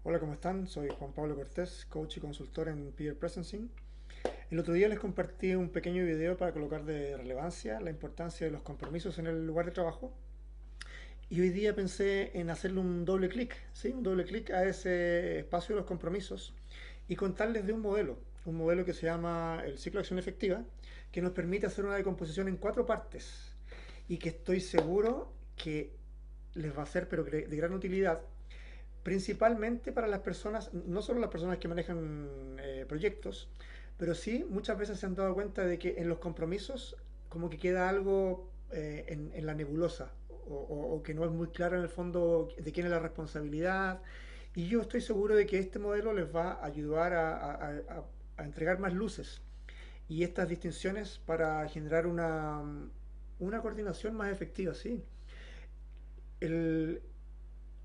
Hola, ¿cómo están? Soy Juan Pablo Cortés, coach y consultor en Peer Presencing. El otro día les compartí un pequeño video para colocar de relevancia la importancia de los compromisos en el lugar de trabajo. Y hoy día pensé en hacerle un doble clic, ¿sí? Un doble clic a ese espacio de los compromisos y contarles de un modelo que se llama el ciclo de acción efectiva, que nos permite hacer una decomposición en cuatro partes y que estoy seguro que les va a ser pero de gran utilidad, principalmente para las personas, no solo las personas que manejan proyectos, pero sí muchas veces se han dado cuenta de que en los compromisos como que queda algo en la nebulosa o que no es muy claro en el fondo de quién es la responsabilidad. Y yo estoy seguro de que este modelo les va a ayudar a entregar más luces y estas distinciones para generar una coordinación más efectiva, sí. El,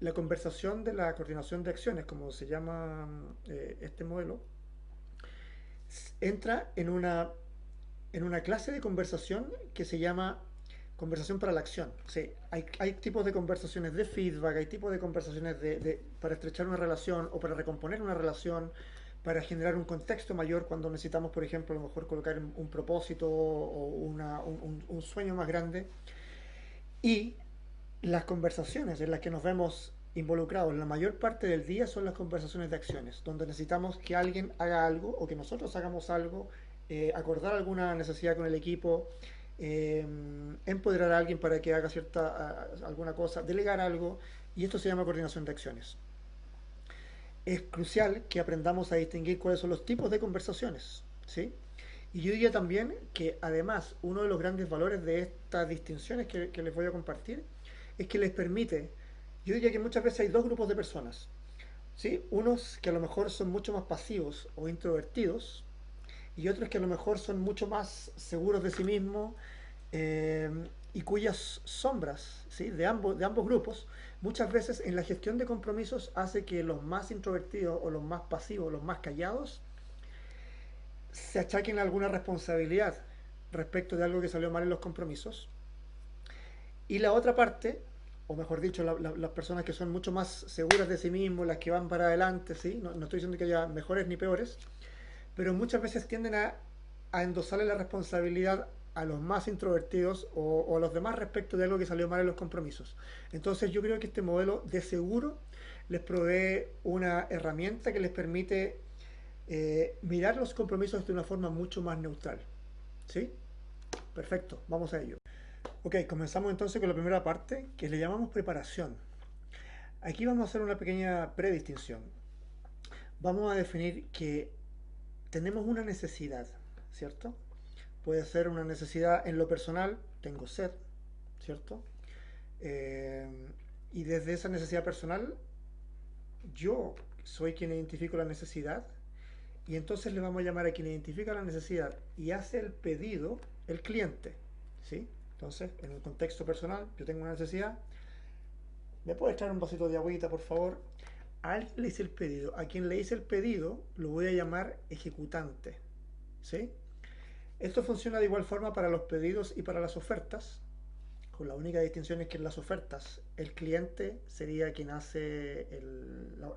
la conversación de la coordinación de acciones, como se llama este modelo, entra en una clase de conversación que se llama conversación para la acción. Sí, hay tipos de conversaciones de feedback, hay tipos de conversaciones para estrechar una relación o para recomponer una relación, para generar un contexto mayor cuando necesitamos, por ejemplo, a lo mejor colocar un propósito o un sueño más grande. Y las conversaciones en las que nos vemos involucrados la mayor parte del día son las conversaciones de acciones, donde necesitamos que alguien haga algo o que nosotros hagamos algo, acordar alguna necesidad con el equipo, eh, empoderar a alguien para que haga alguna cosa, delegar algo, y esto se llama coordinación de acciones. Es crucial que aprendamos a distinguir cuáles son los tipos de conversaciones, ¿sí? Y yo diría también que además uno de los grandes valores de estas distinciones que les voy a compartir es que les permite, yo diría que muchas veces hay dos grupos de personas, ¿sí? Unos que a lo mejor son mucho más pasivos o introvertidos y otros que a lo mejor son mucho más seguros de sí mismos, eh, y cuyas sombras, ¿sí? De ambos grupos muchas veces en la gestión de compromisos hace que los más introvertidos o los más pasivos, los más callados, se achaquen alguna responsabilidad respecto de algo que salió mal en los compromisos. Y la otra parte, o mejor dicho, las personas que son mucho más seguras de sí mismos, las que van para adelante, ¿sí? No estoy diciendo que haya mejores ni peores, pero muchas veces tienden a endosarle la responsabilidad a los más introvertidos o a los demás respecto de algo que salió mal en los compromisos. Entonces yo creo que este modelo de seguro les provee una herramienta que les permite mirar los compromisos de una forma mucho más neutral. ¿Sí? Perfecto, vamos a ello. Ok, comenzamos entonces con la primera parte que le llamamos preparación. Aquí vamos a hacer una pequeña predistinción. Vamos a definir que tenemos una necesidad, ¿cierto? Puede ser una necesidad en lo personal, tengo sed, ¿cierto? Eh, y desde esa necesidad personal, yo soy quien identifico la necesidad y entonces le vamos a llamar a quien identifica la necesidad y hace el pedido el cliente, ¿sí? Entonces, en el contexto personal, yo tengo una necesidad, ¿me puede echar un vasito de agüita, por favor? A alguien le hice el pedido, a quien le hice el pedido lo voy a llamar ejecutante, ¿sí? Esto funciona de igual forma para los pedidos y para las ofertas, con la única distinción es que en las ofertas el cliente sería quien hace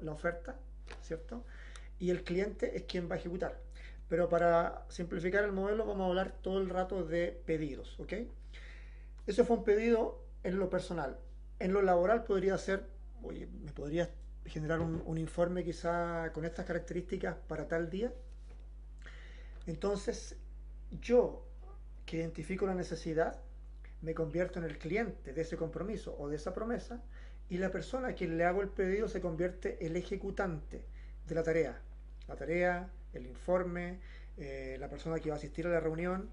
la oferta, ¿cierto? Y el cliente es quien va a ejecutar. Pero para simplificar el modelo vamos a hablar todo el rato de pedidos, ¿ok? Eso fue un pedido en lo personal. En lo laboral podría ser, oye, me podría generar un informe quizá con estas características para tal día. Entonces, yo que identifico la necesidad, me convierto en el cliente de ese compromiso o de esa promesa y la persona a quien le hago el pedido se convierte el ejecutante de la tarea. La tarea, el informe, la persona que va a asistir a la reunión,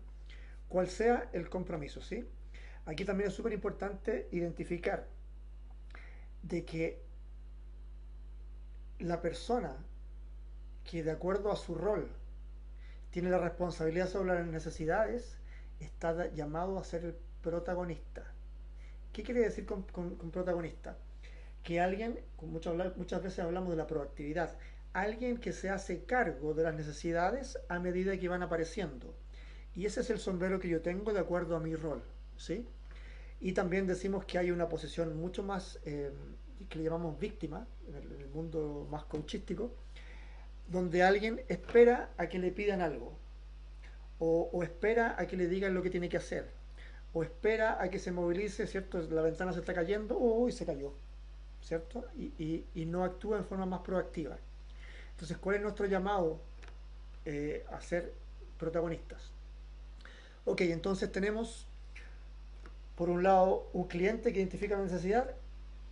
cual sea el compromiso, ¿sí? Aquí también es súper importante identificar de que la persona que de acuerdo a su rol tiene la responsabilidad sobre las necesidades está llamado a ser el protagonista. ¿Qué quiere decir con protagonista? Que alguien, muchas veces hablamos de la proactividad, alguien que se hace cargo de las necesidades a medida que van apareciendo. Y ese es el sombrero que yo tengo de acuerdo a mi rol, ¿sí? Y también decimos que hay una posición mucho más, que le llamamos víctima, en el mundo más coachístico, donde alguien espera a que le pidan algo, o espera a que le digan lo que tiene que hacer, o espera a que se movilice, ¿cierto? La ventana se está cayendo, uy, se cayó, ¿cierto? Y no actúa en forma más proactiva. Entonces, ¿cuál es nuestro llamado? A ser protagonistas. Ok, entonces tenemos, por un lado, un cliente que identifica la necesidad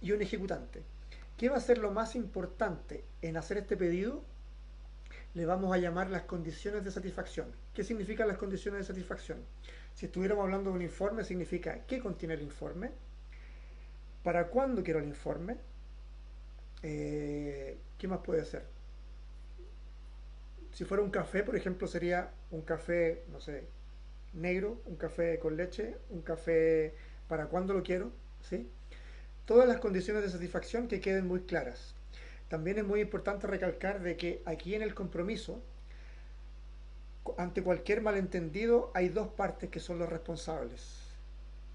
y un ejecutante. ¿Qué va a ser lo más importante en hacer este pedido? Le vamos a llamar las condiciones de satisfacción. ¿Qué significan las condiciones de satisfacción? Si estuviéramos hablando de un informe, significa qué contiene el informe, para cuándo quiero el informe, qué más puede ser. Si fuera un café, por ejemplo, sería un café, no sé, negro, un café con leche, un café para cuándo lo quiero, ¿sí? Todas las condiciones de satisfacción que queden muy claras. También es muy importante recalcar de que aquí en el compromiso, ante cualquier malentendido, hay dos partes que son los responsables,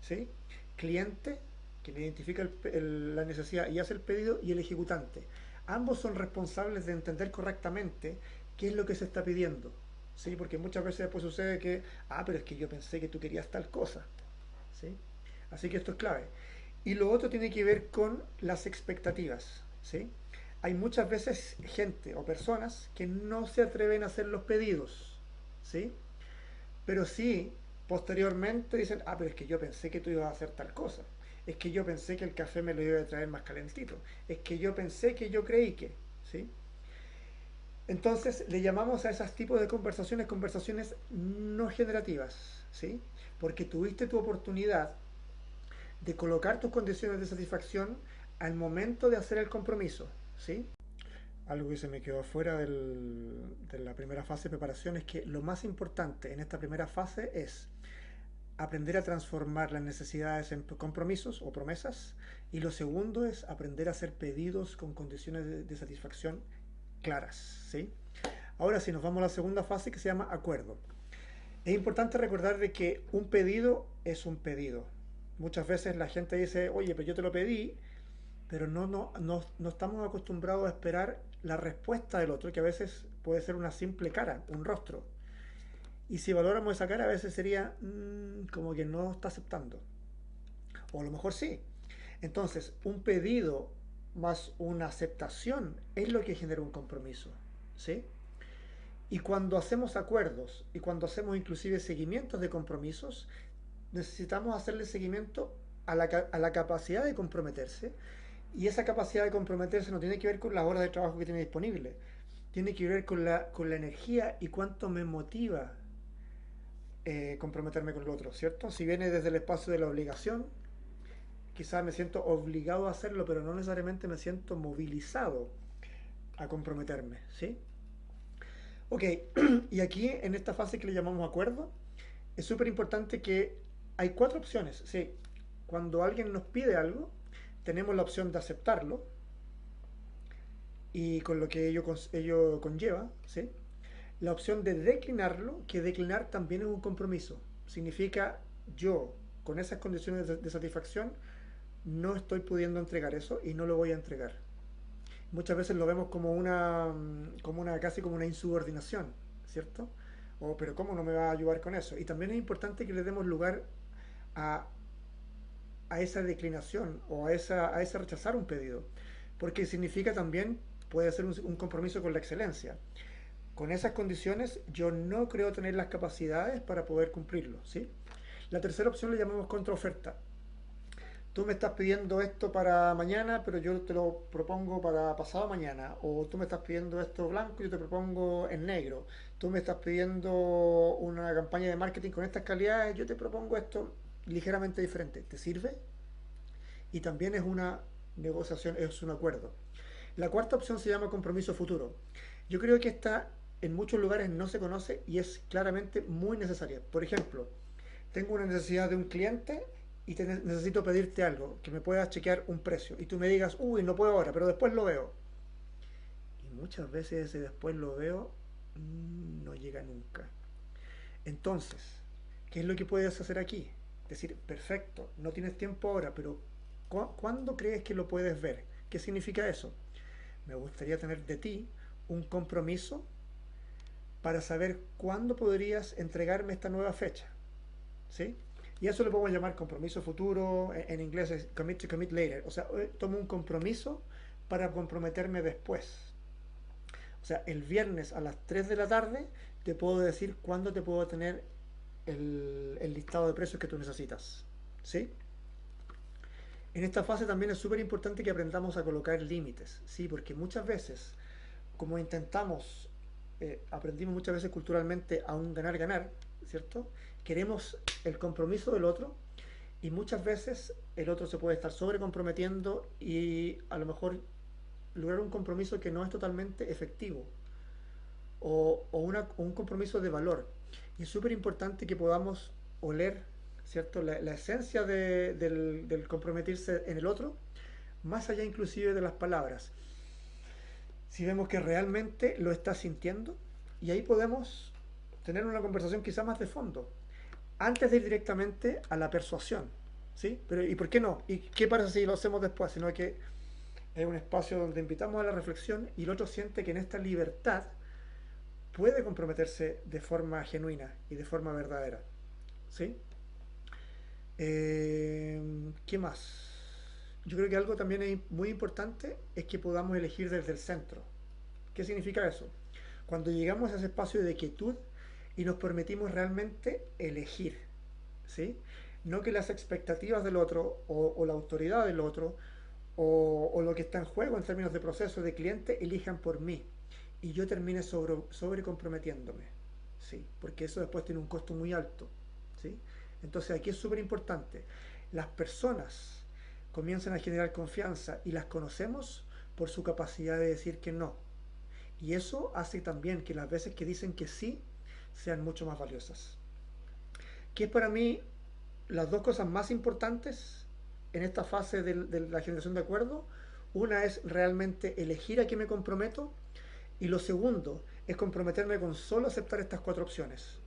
¿sí? Cliente, quien identifica la necesidad y hace el pedido, y el ejecutante. Ambos son responsables de entender correctamente qué es lo que se está pidiendo, ¿sí? Porque muchas veces después sucede que, pero es que yo pensé que tú querías tal cosa, ¿sí? Así que esto es clave. Y lo otro tiene que ver con las expectativas, ¿sí? Hay muchas veces gente o personas que no se atreven a hacer los pedidos, ¿sí? Pero sí, posteriormente dicen, pero es que yo pensé que tú ibas a hacer tal cosa. Es que yo pensé que el café me lo iba a traer más calentito. Es que yo pensé que yo creí que, ¿sí? Entonces le llamamos a esos tipos de conversaciones conversaciones no generativas, ¿sí? Porque tuviste tu oportunidad de colocar tus condiciones de satisfacción al momento de hacer el compromiso, ¿sí? Algo que se me quedó fuera de la primera fase de preparación es que lo más importante en esta primera fase es aprender a transformar las necesidades en compromisos o promesas, y lo segundo es aprender a hacer pedidos con condiciones de satisfacción claras, ¿sí? Ahora sí, nos vamos a la segunda fase que se llama acuerdo. Es importante recordar de que un pedido es un pedido. Muchas veces la gente dice, oye, pero yo te lo pedí, pero no estamos acostumbrados a esperar la respuesta del otro, que a veces puede ser una simple cara, un rostro. Y si valoramos esa cara, a veces sería como que no está aceptando. O a lo mejor sí. Entonces, un pedido más una aceptación es lo que genera un compromiso, ¿sí? Y cuando hacemos acuerdos y cuando hacemos inclusive seguimientos de compromisos, necesitamos hacerle seguimiento a la capacidad de comprometerse. Y esa capacidad de comprometerse no tiene que ver con las horas de trabajo que tiene disponible, tiene que ver con la energía y cuánto me motiva comprometerme con el otro, ¿cierto? Si viene desde el espacio de la obligación, quizás me siento obligado a hacerlo, pero no necesariamente me siento movilizado a comprometerme, ¿sí? Ok, y aquí en esta fase que le llamamos acuerdo, es súper importante que hay cuatro opciones, ¿sí? Cuando alguien nos pide algo, tenemos la opción de aceptarlo, y con lo que ello conlleva, ¿sí? La opción de declinarlo, que declinar también es un compromiso. Significa yo, con esas condiciones de satisfacción, no estoy pudiendo entregar eso y no lo voy a entregar. Muchas veces lo vemos como una casi como una insubordinación, ¿cierto? Pero ¿cómo no me va a ayudar con eso? Y también es importante que le demos lugar a, a esa declinación o a ese rechazar un pedido, porque significa también, puede ser un compromiso con la excelencia. Con esas condiciones yo no creo tener las capacidades para poder cumplirlo, ¿sí? La tercera opción le llamamos contraoferta. Tú me estás pidiendo esto para mañana, pero yo te lo propongo para pasado mañana. O tú me estás pidiendo esto blanco y yo te propongo en negro. Tú me estás pidiendo una campaña de marketing con estas calidades, yo te propongo esto ligeramente diferente. ¿Te sirve? Y también es una negociación, es un acuerdo. La cuarta opción se llama compromiso futuro. Yo creo que esta en muchos lugares no se conoce y es claramente muy necesaria. Por ejemplo, tengo una necesidad de un cliente y necesito pedirte algo, que me puedas chequear un precio. Y tú me digas, uy, no puedo ahora, pero después lo veo. Y muchas veces ese después lo veo no llega nunca. Entonces, ¿qué es lo que puedes hacer aquí? Decir, perfecto, no tienes tiempo ahora, pero ¿cuándo crees que lo puedes ver? ¿Qué significa eso? me gustaría tener de ti un compromiso para saber cuándo podrías entregarme esta nueva fecha, ¿sí? Y eso le podemos llamar compromiso futuro, en inglés es commit to commit later, o sea, tomo un compromiso para comprometerme después. O sea, el viernes a las 3 de la tarde te puedo decir cuándo te puedo tener el listado de precios que tú necesitas, ¿sí? En esta fase también es súper importante que aprendamos a colocar límites, ¿sí? Porque muchas veces, como intentamos, aprendimos muchas veces culturalmente a un ganar-ganar, ¿cierto? Queremos el compromiso del otro y muchas veces el otro se puede estar sobrecomprometiendo y a lo mejor lograr un compromiso que no es totalmente efectivo o un compromiso de valor. Y es súper importante que podamos oler, ¿cierto? La esencia del comprometerse en el otro, más allá inclusive de las palabras. Si vemos que realmente lo está sintiendo, y ahí podemos tener una conversación quizá más de fondo, antes de ir directamente a la persuasión, ¿sí? Pero ¿y por qué no? ¿Y qué pasa si lo hacemos después? Sino que es un espacio donde invitamos a la reflexión y el otro siente que en esta libertad puede comprometerse de forma genuina y de forma verdadera, ¿sí? ¿Qué más? Yo creo que algo también es muy importante es que podamos elegir desde el centro. ¿Qué significa eso? Cuando llegamos a ese espacio de quietud y nos permitimos realmente elegir, ¿sí? No que las expectativas del otro o la autoridad del otro o lo que está en juego en términos de proceso de cliente elijan por mí y yo termine sobre comprometiéndome, ¿sí? Porque eso después tiene un costo muy alto, ¿sí? Entonces aquí es súper importante. Las personas comienzan a generar confianza y las conocemos por su capacidad de decir que no. Y eso hace también que las veces que dicen que sí sean mucho más valiosas. Que es para mí las dos cosas más importantes en esta fase de la generación de acuerdos. Una es realmente elegir a qué me comprometo y lo segundo es comprometerme con solo aceptar estas cuatro opciones.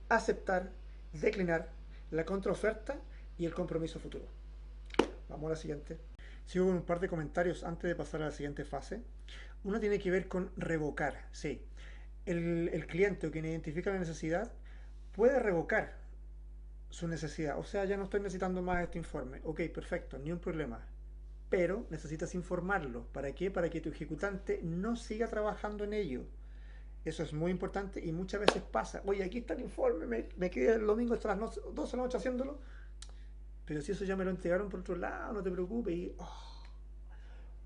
Aceptar, declinar, la contraoferta y el compromiso futuro. Vamos a la siguiente. Sigo con un par de comentarios antes de pasar a la siguiente fase. Uno tiene que ver con revocar, sí. El cliente o quien identifica la necesidad puede revocar su necesidad. O sea, ya no estoy necesitando más este informe. Ok, perfecto, ni un problema. Pero necesitas informarlo. ¿Para qué? Para que tu ejecutante no siga trabajando en ello. Eso es muy importante y muchas veces pasa. Oye, aquí está el informe, me quedé el domingo hasta las 12 de la noche haciéndolo. Pero si eso ya me lo entregaron por otro lado, no te preocupes.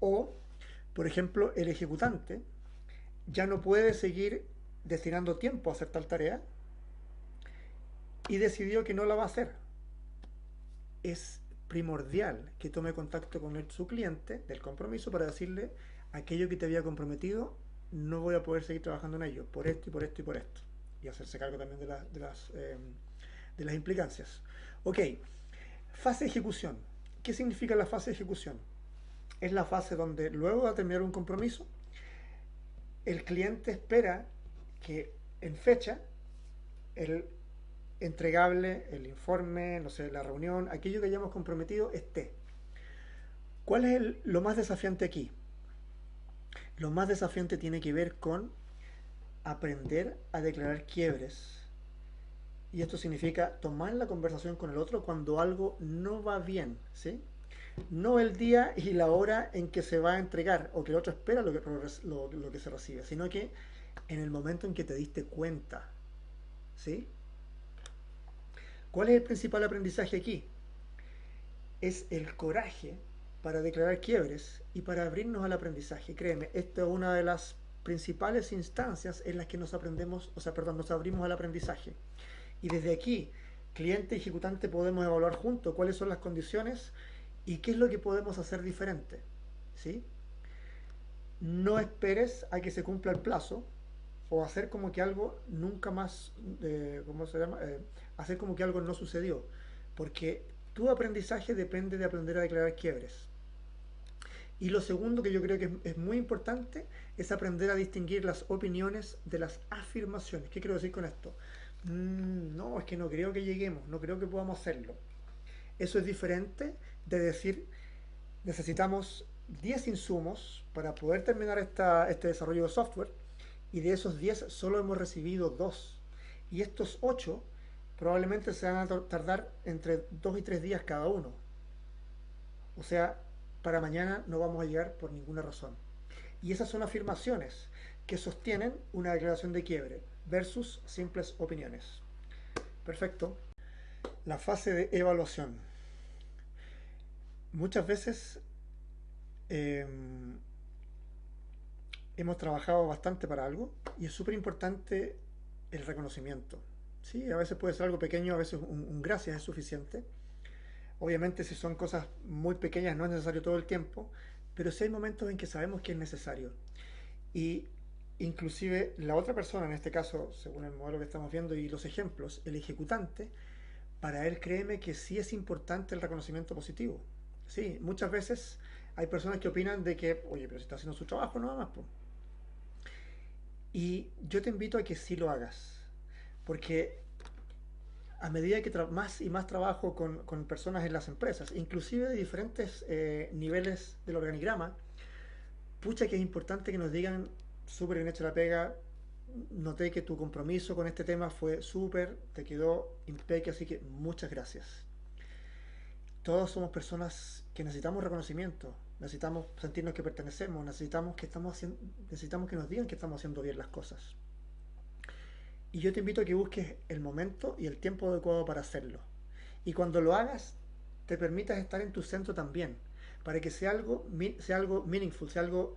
O, por ejemplo, el ejecutante ya no puede seguir destinando tiempo a hacer tal tarea y decidió que no la va a hacer. Es primordial que tome contacto con su cliente del compromiso para decirle aquello que te había comprometido no voy a poder seguir trabajando en ello por esto y por esto y por esto y hacerse cargo también de las implicancias. Ok, fase de ejecución. ¿Qué significa la fase de ejecución? Es la fase donde luego de terminar un compromiso el cliente espera que en fecha el entregable, el informe, no sé, la reunión, aquello que hayamos comprometido esté. ¿Cuál es lo más desafiante aquí? Lo más desafiante tiene que ver con aprender a declarar quiebres. Y esto significa tomar la conversación con el otro cuando algo no va bien, ¿sí? No el día y la hora en que se va a entregar o que el otro espera lo que se recibe, sino que en el momento en que te diste cuenta, ¿sí? ¿Cuál es el principal aprendizaje aquí? Es el coraje para declarar quiebres y para abrirnos al aprendizaje. Créeme, esta es una de las principales instancias en las que nos aprendemos, o sea, perdón, nos abrimos al aprendizaje. Y desde aquí, cliente y ejecutante podemos evaluar juntos cuáles son las condiciones y qué es lo que podemos hacer diferente. ¿Sí? No esperes a que se cumpla el plazo o hacer como que algo nunca más, ¿cómo se llama? Hacer como que algo no sucedió. Porque tu aprendizaje depende de aprender a declarar quiebres. Y lo segundo que yo creo que es muy importante es aprender a distinguir las opiniones de las afirmaciones. ¿Qué quiero decir con esto? No, es que no creo que lleguemos, no creo que podamos hacerlo. Eso es diferente de decir necesitamos 10 insumos para poder terminar este desarrollo de software y de esos 10 solo hemos recibido 2. Y estos 8 probablemente se van a tardar entre 2 y 3 días cada uno. O sea, para mañana no vamos a llegar por ninguna razón. Y esas son afirmaciones que sostienen una declaración de quiebre versus simples opiniones. Perfecto. La fase de evaluación. Muchas veces eh, hemos trabajado bastante para algo y es súper importante el reconocimiento. Sí, a veces puede ser algo pequeño, a veces un gracias es suficiente. Obviamente si son cosas muy pequeñas no es necesario todo el tiempo, pero sí hay momentos en que sabemos que es necesario. Y inclusive la otra persona, en este caso, según el modelo que estamos viendo y los ejemplos, el ejecutante, para él créeme que sí es importante el reconocimiento positivo. Sí, muchas veces hay personas que opinan de que, oye, pero si está haciendo su trabajo nada más, pues. Y yo te invito a que sí lo hagas, porque a medida que más y más trabajo con personas en las empresas, inclusive de diferentes niveles del organigrama, pucha que es importante que nos digan, súper bien hecha la pega, noté que tu compromiso con este tema fue súper, te quedó impecable, así que muchas gracias. Todos somos personas que necesitamos reconocimiento, necesitamos sentirnos que pertenecemos, necesitamos que nos digan que estamos haciendo bien las cosas. Y yo te invito a que busques el momento y el tiempo adecuado para hacerlo. Y cuando lo hagas, te permitas estar en tu centro también, para que sea algo meaningful, sea algo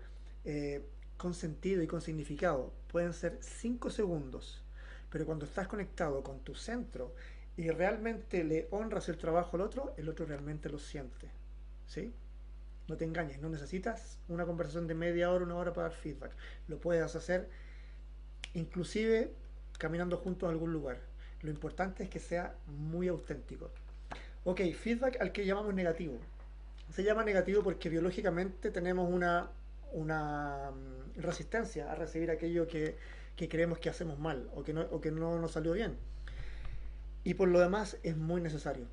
con sentido y con significado. Pueden ser 5 segundos, pero cuando estás conectado con tu centro y realmente le honras el trabajo al otro, el otro realmente lo siente. ¿Sí? No te engañes, no necesitas una conversación de media hora, una hora para dar feedback. Lo puedes hacer inclusive caminando juntos a algún lugar. Lo importante es que sea muy auténtico. Ok, feedback al que llamamos negativo. Se llama negativo porque biológicamente tenemos una resistencia a recibir aquello que creemos que hacemos mal o que no nos salió bien. Y por lo demás es muy necesario.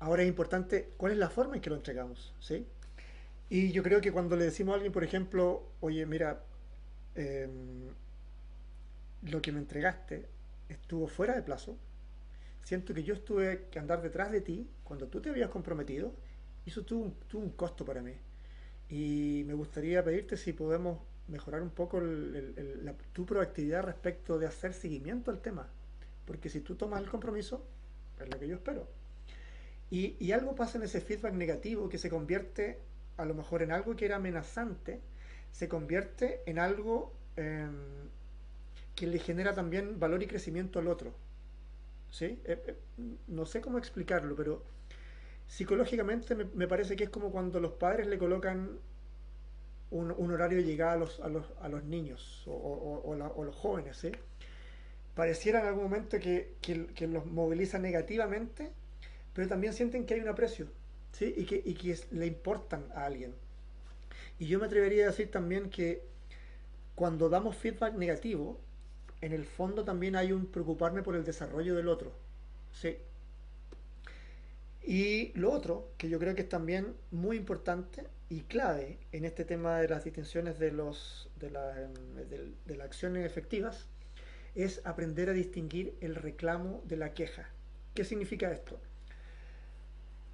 Ahora es importante cuál es la forma en que lo entregamos, ¿sí? Y yo creo que cuando le decimos a alguien, por ejemplo, oye, mira, eh, lo que me entregaste estuvo fuera de plazo, siento que yo estuve que andar detrás de ti cuando tú te habías comprometido y eso tuvo un costo para mí. Y me gustaría pedirte si podemos mejorar un poco tu proactividad respecto de hacer seguimiento al tema. Porque si tú tomas el compromiso, es lo que yo espero. Y algo pasa en ese feedback negativo que se convierte a lo mejor en algo que era amenazante, se convierte en algo que le genera también valor y crecimiento al otro. ¿Sí? No sé cómo explicarlo, pero psicológicamente me parece que es como cuando los padres le colocan un horario de llegada a los niños o los jóvenes. ¿Sí? Pareciera en algún momento que los moviliza negativamente, pero también sienten que hay un aprecio, ¿sí? Y que le importan a alguien. Y yo me atrevería a decir también que cuando damos feedback negativo, en el fondo también hay un preocuparme por el desarrollo del otro. ¿Sí? Y lo otro, que yo creo que es también muy importante y clave en este tema de las distinciones de las acciones efectivas, es aprender a distinguir el reclamo de la queja. ¿Qué significa esto?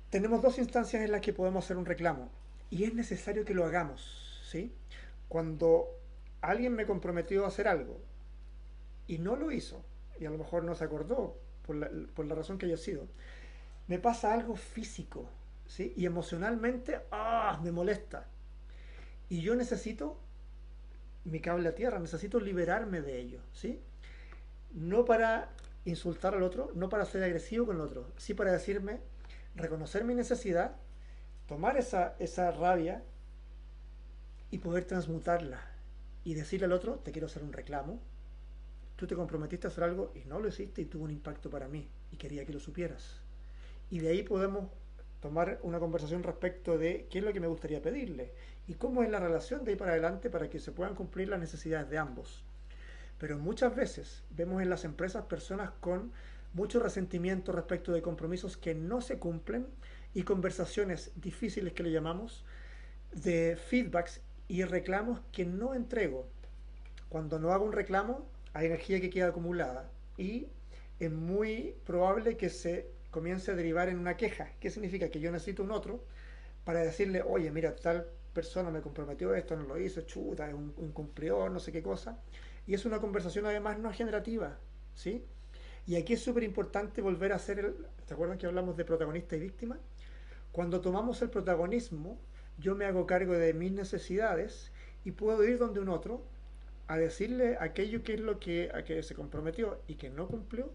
Tenemos dos instancias en las que podemos hacer un reclamo y es necesario que lo hagamos, ¿sí? Cuando alguien me comprometió a hacer algo y no lo hizo, y a lo mejor no se acordó por la razón que haya sido, me pasa algo físico, ¿sí? Y emocionalmente, me molesta. Y yo necesito mi cable a tierra, necesito liberarme de ello, ¿sí? No para insultar al otro, no para ser agresivo con el otro, sí para decirme, reconocer mi necesidad, tomar esa rabia y poder transmutarla y decirle al otro, te quiero hacer un reclamo, tú te comprometiste a hacer algo y no lo hiciste y tuvo un impacto para mí y quería que lo supieras. Y de ahí podemos tomar una conversación respecto de qué es lo que me gustaría pedirle y cómo es la relación de ahí para adelante para que se puedan cumplir las necesidades de ambos. Pero muchas veces vemos en las empresas personas con mucho resentimiento respecto de compromisos que no se cumplen y conversaciones difíciles que le llamamos de feedbacks y reclamos que no entrego. Cuando no hago un reclamo, hay energía que queda acumulada y es muy probable que se comience a derivar en una queja. ¿Qué significa? Que yo necesito un otro para decirle, oye, mira, tal persona me comprometió esto, no lo hizo, chuta, es un cumplidor, no sé qué cosa. Y es una conversación además no generativa, ¿sí? Y aquí es súper importante volver a hacer el... ¿Te acuerdas que hablamos de protagonista y víctima? Cuando tomamos el protagonismo, yo me hago cargo de mis necesidades y puedo ir donde un otro a decirle aquello que es lo que a que se comprometió y que no cumplió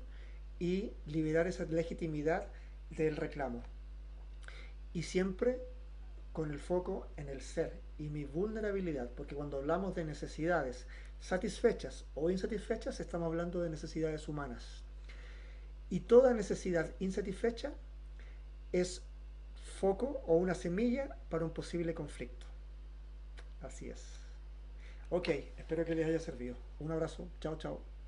y liberar esa legitimidad del reclamo. Y siempre con el foco en el ser y mi vulnerabilidad, porque cuando hablamos de necesidades satisfechas o insatisfechas, estamos hablando de necesidades humanas. Y toda necesidad insatisfecha es foco o una semilla para un posible conflicto. Así es. Ok, espero que les haya servido. Un abrazo. Chao, chao.